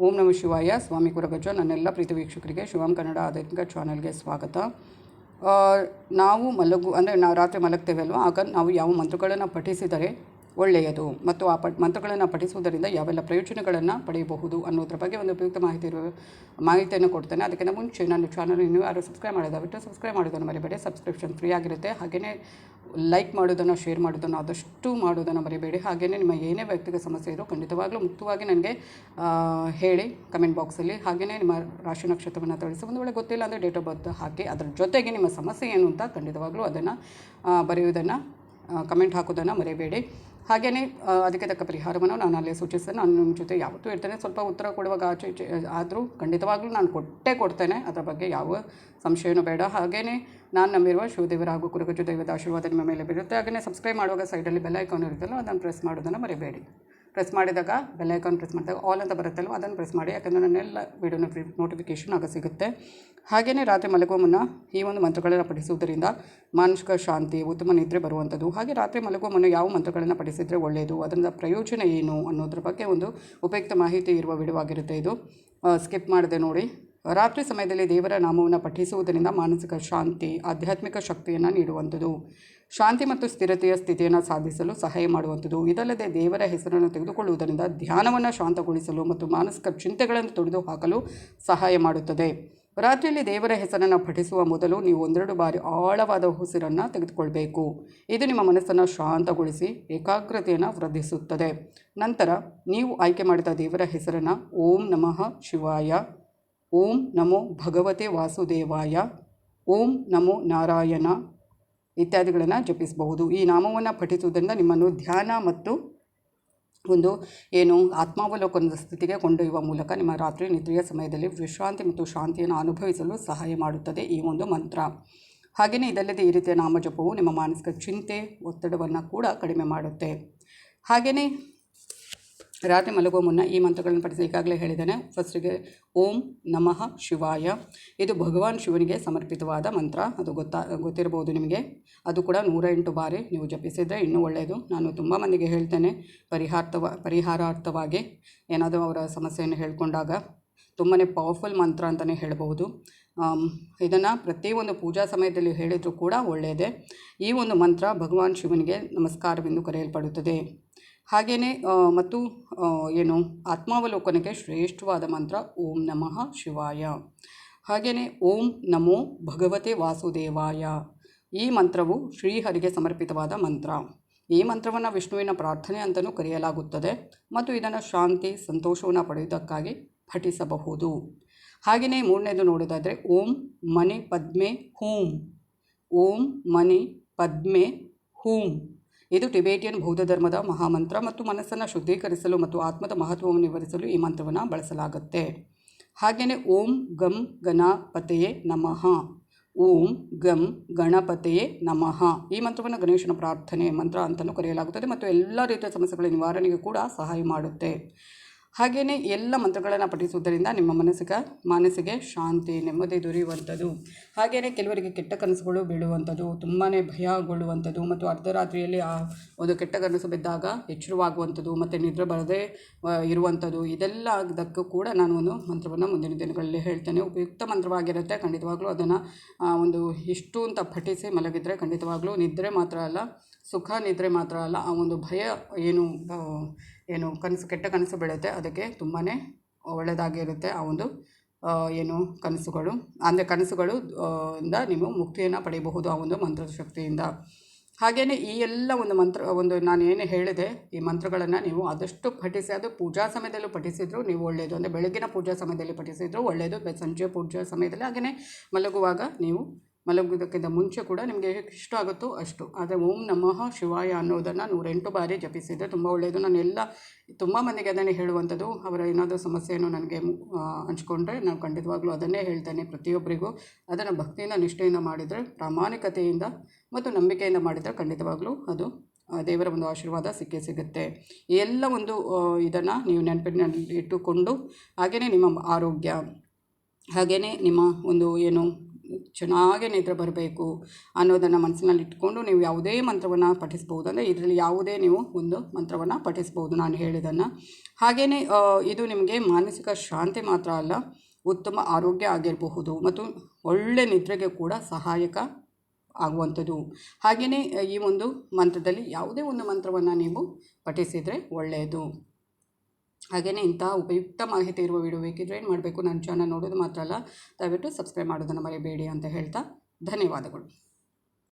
ಓಂ ನಮಃ ಶಿವಾಯ. ಸ್ವಾಮಿ ಕುರಗಜ್ಜ. ನನ್ನೆಲ್ಲ ಪ್ರೀತಿ ವೀಕ್ಷಕರಿಗೆ ಶಿವಂ ಕನ್ನಡ ಆಧ್ಯಾತ್ಮಿಕ ಚಾನಲ್ಗೆ ಸ್ವಾಗತ. ನಾವು ರಾತ್ರಿ ಮಲಗ್ತೇವೆ ಅಲ್ವಾ, ಆಗ ನಾವು ಯಾವ ಮಂತ್ರಗಳನ್ನು ಪಠಿಸಿದರೆ ಒಳ್ಳೆಯದು ಮತ್ತು ಆ ಮಂತ್ರಗಳನ್ನು ಪಠಿಸುವುದರಿಂದ ಯಾವೆಲ್ಲ ಪ್ರಯೋಜನಗಳನ್ನು ಪಡೆಯಬಹುದು ಅನ್ನೋದ್ರ ಬಗ್ಗೆ ಒಂದು ಉಪಯುಕ್ತ ಮಾಹಿತಿಯನ್ನು ಕೊಡ್ತೇನೆ. ಅದಕ್ಕಿಂತ ಮುಂಚೆ ನನ್ನ ಚಾನಲ್ ಇನ್ನೂ ಯಾರು ಸಬ್ಸ್ಕ್ರೈಬ್ ಮಾಡೋದಾಗಿಟ್ಟು ಸಬ್ಸ್ಕ್ರೈಬ್ ಮಾಡೋದನ್ನು ಮರಿಬೇಡಿ. ಸಬ್ಸ್ಕ್ರಿಪ್ಷನ್ ಫ್ರೀ ಆಗಿರುತ್ತೆ. ಹಾಗೆಯೇ ಲೈಕ್ ಮಾಡೋದನ್ನು, ಶೇರ್ ಮಾಡೋದನ್ನು ಆದಷ್ಟು ಮಾಡೋದನ್ನು ಮರಿಬೇಡಿ. ಹಾಗೆಯೇ ನಿಮ್ಮ ಏನೇ ವ್ಯಕ್ತಿಗತ ಸಮಸ್ಯೆ ಇದ್ದರೂ ಖಂಡಿತವಾಗ್ಲೂ ಮುಕ್ತವಾಗಿ ನನಗೆ ಹೇಳಿ ಕಮೆಂಟ್ ಬಾಕ್ಸಲ್ಲಿ. ಹಾಗೆಯೇ ನಿಮ್ಮ ರಾಶಿ ನಕ್ಷತ್ರವನ್ನು ತಿಳಿಸಿ, ಒಂದು ವೇಳೆ ಗೊತ್ತಿಲ್ಲ ಅಂದರೆ ಡೇಟ್ ಆಫ್ ಬರ್ತ್ ಹಾಕಿ, ಅದರ ಜೊತೆಗೆ ನಿಮ್ಮ ಸಮಸ್ಯೆ ಏನು ಅಂತ ಖಂಡಿತವಾಗ್ಲೂ ಅದನ್ನು ಬರೆಯುವುದನ್ನು, ಕಮೆಂಟ್ ಹಾಕೋದನ್ನು ಮರಿಬೇಡಿ. ಹಾಗೆಯೇ ಅದಕ್ಕೆ ತಕ್ಕ ಪರಿಹಾರವನ್ನು ನಾನು ಅಲ್ಲೇ ಸೂಚಿಸ್ತೇನೆ. ನಾನು ನಿಮ್ಮ ಜೊತೆ ಯಾವತ್ತೂ ಇರ್ತೇನೆ. ಸ್ವಲ್ಪ ಉತ್ತರ ಕೊಡುವಾಗ ಆಚೆ ಈಚೆ ಆದರೂ ಖಂಡಿತವಾಗ್ಲೂ ನಾನು ಕೊಡ್ತೇನೆ. ಅದರ ಬಗ್ಗೆ ಯಾವ ಸಂಶಯನೂ ಬೇಡ. ಹಾಗೆಯೇ ನಾನು ನಂಬಿರುವ ಶಿವದೇವರ ಹಾಗೂ ಕುರಗಜ್ಜ ದೈವದ ಆಶೀರ್ವಾದ ನಿಮ್ಮ ಮೇಲೆ ಬೀರುತ್ತೆ. ಹಾಗೆಯೇ ಸಬ್ಸ್ಕ್ರೈಬ್ ಮಾಡುವಾಗ ಸೈಡಲ್ಲಿ ಬೆಲ್ ಐಕಾನ್ ಇರುತ್ತಲ್ಲ, ಅದನ್ನು ಪ್ರೆಸ್ ಮಾಡೋದನ್ನು ಮರಿಬೇಡಿ. ಪ್ರೆಸ್ ಮಾಡಿದಾಗ ಬೆಲ್ ಐಕಾನ್ ಪ್ರೆಸ್ ಮಾಡಿದಾಗ ಆಲ್ ಅಂತ ಬರುತ್ತಲ್ವ, ಅದನ್ನು ಪ್ರೆಸ್ ಮಾಡಿ. ಯಾಕಂದರೆ ನನ್ನೆಲ್ಲ ವೀಡಿಯೋ ನೋಟಿಫಿಕೇಷನ್ ಆಗ ಸಿಗುತ್ತೆ. ಹಾಗೆಯೇ ರಾತ್ರಿ ಮಲಗುವ ಮುನ್ನ ಈ ಒಂದು ಮಂತ್ರಗಳನ್ನು ಪಠಿಸುವುದರಿಂದ ಮಾನಸಿಕ ಶಾಂತಿ, ಉತ್ತಮ ನಿದ್ರೆ ಬರುವಂಥದ್ದು. ಹಾಗೆ ರಾತ್ರಿ ಮಲಗುವ ಮುನ್ನ ಯಾವ ಮಂತ್ರಗಳನ್ನು ಪಠಿಸಿದರೆ ಒಳ್ಳೆಯದು, ಅದರಿಂದ ಪ್ರಯೋಜನ ಏನು ಅನ್ನೋದ್ರ ಬಗ್ಗೆ ಒಂದು ಉಪಯುಕ್ತ ಮಾಹಿತಿ ಇರುವ ವಿಡಿಯೋ ಆಗಿರುತ್ತೆ ಇದು. ಸ್ಕಿಪ್ ಮಾಡದೆ ನೋಡಿ. ರಾತ್ರಿ ಸಮಯದಲ್ಲಿ ದೇವರ ನಾಮವನ್ನು ಪಠಿಸುವುದರಿಂದ ಮಾನಸಿಕ ಶಾಂತಿ, ಆಧ್ಯಾತ್ಮಿಕ ಶಕ್ತಿಯನ್ನು ನೀಡುವಂಥದ್ದು, ಶಾಂತಿ ಮತ್ತು ಸ್ಥಿರತೆಯ ಸ್ಥಿತಿಯನ್ನು ಸಾಧಿಸಲು ಸಹಾಯ ಮಾಡುವಂಥದ್ದು. ಇದಲ್ಲದೆ ದೇವರ ಹೆಸರನ್ನು ತೆಗೆದುಕೊಳ್ಳುವುದರಿಂದ ಧ್ಯಾನವನ್ನು ಶಾಂತಗೊಳಿಸಲು ಮತ್ತು ಮಾನಸಿಕ ಚಿಂತೆಗಳನ್ನು ತೊಡೆದು ಹಾಕಲು ಸಹಾಯ ಮಾಡುತ್ತದೆ. ರಾತ್ರಿಯಲ್ಲಿ ದೇವರ ಹೆಸರನ್ನು ಪಠಿಸುವ ಮೊದಲು ನೀವು 1-2 ಬಾರಿ ಆಳವಾದ ಉಸಿರನ್ನು ತೆಗೆದುಕೊಳ್ಬೇಕು. ಇದು ನಿಮ್ಮ ಮನಸ್ಸನ್ನು ಶಾಂತಗೊಳಿಸಿ ಏಕಾಗ್ರತೆಯನ್ನು ವೃದ್ಧಿಸುತ್ತದೆ. ನಂತರ ನೀವು ಆಯ್ಕೆ ಮಾಡಿದ ದೇವರ ಹೆಸರನ್ನು ಓಂ ನಮಃ ಶಿವಾಯ, ಓಂ ನಮೋ ಭಗವತೆ ವಾಸುದೇವಾಯ, ಓಂ ನಮೋ ನಾರಾಯಣ ಇತ್ಯಾದಿಗಳನ್ನು ಜಪಿಸಬಹುದು. ಈ ನಾಮವನ್ನು ಪಠಿಸುವುದರಿಂದ ನಿಮ್ಮನ್ನು ಧ್ಯಾನ ಮತ್ತು ಒಂದು ಆತ್ಮಾವಲೋಕನದ ಸ್ಥಿತಿಗೆ ಕೊಂಡೊಯ್ಯುವ ಮೂಲಕ ನಿಮ್ಮ ರಾತ್ರಿ ನಿದ್ರೆಯ ಸಮಯದಲ್ಲಿ ವಿಶ್ರಾಂತಿ ಮತ್ತು ಶಾಂತಿಯನ್ನು ಅನುಭವಿಸಲು ಸಹಾಯ ಮಾಡುತ್ತದೆ ಈ ಒಂದು ಮಂತ್ರ. ಹಾಗೆಯೇ ಇದಲ್ಲದೆ ಈ ರೀತಿಯ ನಾಮಜಪವು ನಿಮ್ಮ ಮಾನಸಿಕ ಚಿಂತೆ, ಒತ್ತಡವನ್ನು ಕೂಡ ಕಡಿಮೆ ಮಾಡುತ್ತೆ. ಹಾಗೆಯೇ ರಾತ್ರಿ ಮಲಗುವ ಮುನ್ನ ಈ ಮಂತ್ರಗಳನ್ನು ಪಠಿಸಿ ಈಗಾಗಲೇ ಹೇಳಿದ್ದೇನೆ. ಫಸ್ಟಿಗೆ ಓಂ ನಮಃ ಶಿವಾಯ. ಇದು ಭಗವಾನ್ ಶಿವನಿಗೆ ಸಮರ್ಪಿತವಾದ ಮಂತ್ರ. ಅದು ಗೊತ್ತಿರಬಹುದು ನಿಮಗೆ. ಅದು ಕೂಡ 108 ಬಾರಿ ನೀವು ಜಪಿಸಿದರೆ ಇನ್ನೂ ಒಳ್ಳೆಯದು. ನಾನು ತುಂಬ ಮಂದಿಗೆ ಹೇಳ್ತೇನೆ, ಪರಿಹಾರಾರ್ಥವಾಗಿ ಏನಾದರೂ ಅವರ ಸಮಸ್ಯೆಯನ್ನು ಹೇಳ್ಕೊಂಡಾಗ ತುಂಬಾ ಪವರ್ಫುಲ್ ಮಂತ್ರ ಅಂತಲೇ ಹೇಳಬಹುದು. ಇದನ್ನು ಪ್ರತಿಯೊಂದು ಪೂಜಾ ಸಮಯದಲ್ಲಿ ಹೇಳಿದರೂ ಕೂಡ ಒಳ್ಳೆಯದೇ. ಈ ಒಂದು ಮಂತ್ರ ಭಗವಾನ್ ಶಿವನಿಗೆ ನಮಸ್ಕಾರವೆಂದು ಕರೆಯಲ್ಪಡುತ್ತದೆ. ಹಾಗೆಯೇ ಮತ್ತು ಆತ್ಮಾವಲೋಕನಕ್ಕೆ ಶ್ರೇಷ್ಠವಾದ ಮಂತ್ರ ಓಂ ನಮಃ ಶಿವಾಯ. ಹಾಗೆಯೇ ಓಂ ನಮೋ ಭಗವತೆ ವಾಸುದೇವಾಯ. ಈ ಮಂತ್ರವು ಶ್ರೀಹರಿಗೆ ಸಮರ್ಪಿತವಾದ ಮಂತ್ರ. ಈ ಮಂತ್ರವನ್ನು ವಿಷ್ಣುವಿನ ಪ್ರಾರ್ಥನೆ ಅಂತಲೂ ಕರೆಯಲಾಗುತ್ತದೆ ಮತ್ತು ಇದನ್ನು ಶಾಂತಿ, ಸಂತೋಷವನ್ನು ಪಡೆಯುವುದಕ್ಕಾಗಿ ಪಠಿಸಬಹುದು. ಹಾಗೆಯೇ 3ನೇದು ನೋಡೋದಾದರೆ ಓಂ ಮಣಿ ಪದ್ಮೆ ಹೂಂ. ಓಂ ಮಣಿ ಪದ್ಮೆ ಹೂಂ. ಇದು ಟಿಬೇಟಿಯನ್ ಬೌದ್ಧ ಧರ್ಮದ ಮಹಾಮಂತ್ರ ಮತ್ತು ಮನಸ್ಸನ್ನು ಶುದ್ಧೀಕರಿಸಲು ಮತ್ತು ಆತ್ಮದ ಮಹತ್ವವನ್ನು ವಿವರಿಸಲು ಈ ಮಂತ್ರವನ್ನು ಬಳಸಲಾಗುತ್ತೆ. ಹಾಗೆಯೇ ಓಂ ಗಂ ಗಣಪತಯೇ ನಮಃ. ಓಂ ಗಂ ಗಣಪತಯೇ ನಮಃ. ಈ ಮಂತ್ರವನ್ನು ಗಣೇಶನ ಪ್ರಾರ್ಥನೆ ಮಂತ್ರ ಅಂತಲೂ ಕರೆಯಲಾಗುತ್ತದೆ ಮತ್ತು ಎಲ್ಲ ರೀತಿಯ ಸಮಸ್ಯೆಗಳ ನಿವಾರಣೆಗೆ ಕೂಡ ಸಹಾಯ ಮಾಡುತ್ತೆ. ಹಾಗೆಯೇ ಎಲ್ಲ ಮಂತ್ರಗಳನ್ನು ಪಠಿಸುವುದರಿಂದ ನಿಮ್ಮ ಮನಸ್ಸಿಗೆ ಶಾಂತಿ, ನೆಮ್ಮದಿ ದೊರೆಯುವಂಥದ್ದು. ಹಾಗೆಯೇ ಕೆಲವರಿಗೆ ಕೆಟ್ಟ ಕನಸುಗಳು ಬೀಳುವಂಥದ್ದು, ತುಂಬಾ ಭಯಗೊಳ್ಳುವಂಥದ್ದು ಮತ್ತು ಅರ್ಧರಾತ್ರಿಯಲ್ಲಿ ಆ ಒಂದು ಕೆಟ್ಟ ಕನಸು ಬಿದ್ದಾಗ ಎಚ್ಚರವಾಗುವಂಥದ್ದು ಮತ್ತು ನಿದ್ರೆ ಬರದೇ ಇರುವಂಥದ್ದು, ಇದೆಲ್ಲ ಅದಕ್ಕೂ ಕೂಡ ನಾನು ಒಂದು ಮಂತ್ರವನ್ನು ಮುಂದಿನ ದಿನಗಳಲ್ಲಿ ಹೇಳ್ತೇನೆ. ಉಪಯುಕ್ತ ಮಂತ್ರವಾಗಿರುತ್ತೆ. ಖಂಡಿತವಾಗ್ಲೂ ಅದನ್ನು ಇಷ್ಟು ಅಂತ ಪಠಿಸಿ ಮಲಗಿದರೆ ಖಂಡಿತವಾಗ್ಲೂ ನಿದ್ರೆ ಮಾತ್ರ ಅಲ್ಲ, ಸುಖ ನಿದ್ರೆ ಮಾತ್ರ ಅಲ್ಲ, ಆ ಒಂದು ಭಯ ಕೆಟ್ಟ ಕನಸು ಬೀಳುತ್ತೆ ಅದಕ್ಕೆ ತುಂಬಾ ಒಳ್ಳೆಯದಾಗಿರುತ್ತೆ. ಆ ಒಂದು ಕನಸುಗಳು ಇಂದ ನೀವು ಮುಕ್ತಿಯನ್ನು ಪಡೆಯಬಹುದು ಆ ಒಂದು ಮಂತ್ರದ ಶಕ್ತಿಯಿಂದ. ಹಾಗೆಯೇ ಈ ಎಲ್ಲ ನಾನು ಏನು ಹೇಳಿದೆ, ಈ ಮಂತ್ರಗಳನ್ನು ನೀವು ಆದಷ್ಟು ಪಠಿಸಿ. ಅದು ಪೂಜಾ ಸಮಯದಲ್ಲೂ ಪಠಿಸಿದ್ರು ನೀವು ಒಳ್ಳೆಯದು. ಅಂದರೆ ಬೆಳಗಿನ ಪೂಜಾ ಸಮಯದಲ್ಲಿ ಪಠಿಸಿದ್ರು ಒಳ್ಳೆಯದು, ಸಂಜೆ ಪೂಜಾ ಸಮಯದಲ್ಲಿ. ಹಾಗೆಯೇ ಮಲಗುವಾಗ ನೀವು ಮಲಗುವುದಕ್ಕಿಂತ ಮುಂಚೆ ಕೂಡ ನಿಮಗೆ ಎಷ್ಟು ಆಗುತ್ತೋ ಅಷ್ಟು. ಆದರೆ ಓಂ ನಮಃ ಶಿವಾಯ ಅನ್ನೋದನ್ನು 108 ಬಾರಿ ಜಪಿಸಿದರೆ ತುಂಬ ಒಳ್ಳೆಯದು. ನಾನು ತುಂಬ ಮಂದಿಗೆ ಅದನ್ನೇ ಹೇಳುವಂಥದ್ದು. ಅವರ ಏನಾದರೂ ಸಮಸ್ಯೆಯನ್ನು ನನಗೆ ಹಂಚ್ಕೊಂಡ್ರೆ ನಾನು ಖಂಡಿತವಾಗ್ಲೂ ಅದನ್ನೇ ಹೇಳ್ತೇನೆ ಪ್ರತಿಯೊಬ್ಬರಿಗೂ. ಅದನ್ನು ಭಕ್ತಿಯಿಂದ, ನಿಷ್ಠೆಯಿಂದ ಮಾಡಿದರೆ, ಪ್ರಾಮಾಣಿಕತೆಯಿಂದ ಮತ್ತು ನಂಬಿಕೆಯಿಂದ ಮಾಡಿದರೆ ಖಂಡಿತವಾಗ್ಲೂ ಅದು ದೇವರ ಒಂದು ಆಶೀರ್ವಾದ ಸಿಗುತ್ತೆ. ಈ ಎಲ್ಲ ಇದನ್ನು ನೀವು ನೆನಪಿನಲ್ಲಿ ಇಟ್ಟುಕೊಂಡು, ಹಾಗೆಯೇ ನಿಮ್ಮ ಆರೋಗ್ಯ, ಹಾಗೆಯೇ ನಿಮ್ಮ ಚೆನ್ನಾಗಿ ನಿದ್ರೆ ಬರಬೇಕು ಅನ್ನೋದನ್ನು ಮನಸ್ಸಿನಲ್ಲಿ ಇಟ್ಕೊಂಡು ನೀವು ಯಾವುದೇ ಮಂತ್ರವನ್ನು ಪಠಿಸ್ಬೋದು. ಅಂದರೆ ಇದರಲ್ಲಿ ಯಾವುದೇ ನೀವು ಒಂದು ಮಂತ್ರವನ್ನು ಪಠಿಸ್ಬೋದು ನಾನು ಹೇಳಿದ್ದನ್ನು. ಹಾಗೆಯೇ ಇದು ನಿಮಗೆ ಮಾನಸಿಕ ಶಾಂತಿ ಮಾತ್ರ ಅಲ್ಲ, ಉತ್ತಮ ಆರೋಗ್ಯ ಆಗಿರಬಹುದು ಮತ್ತು ಒಳ್ಳೆ ನಿದ್ರೆಗೆ ಕೂಡ ಸಹಾಯಕ ಆಗುವಂಥದ್ದು. ಹಾಗೆಯೇ ಈ ಒಂದು ಮಂತ್ರದಲ್ಲಿ ಯಾವುದೇ ಒಂದು ಮಂತ್ರವನ್ನು ನೀವು ಪಠಿಸಿದರೆ ಒಳ್ಳೆಯದು. ಹಾಗೆಯೇ ಇಂತಹ ಉಪಯುಕ್ತ ಮಾಹಿತಿ ಇರುವ ವಿಡಿಯೋ ಬೇಕಿದ್ರೆ ಏನು ಮಾಡಬೇಕು, ನನ್ನ ಚಾನಲ್ ನೋಡೋದು ಮಾತ್ರ ಅಲ್ಲ, ದಯವಿಟ್ಟು ಸಬ್ಸ್ಕ್ರೈಬ್ ಮಾಡೋದನ್ನು ಮರಿಬೇಡಿ ಅಂತ ಹೇಳ್ತಾ ಧನ್ಯವಾದಗಳು.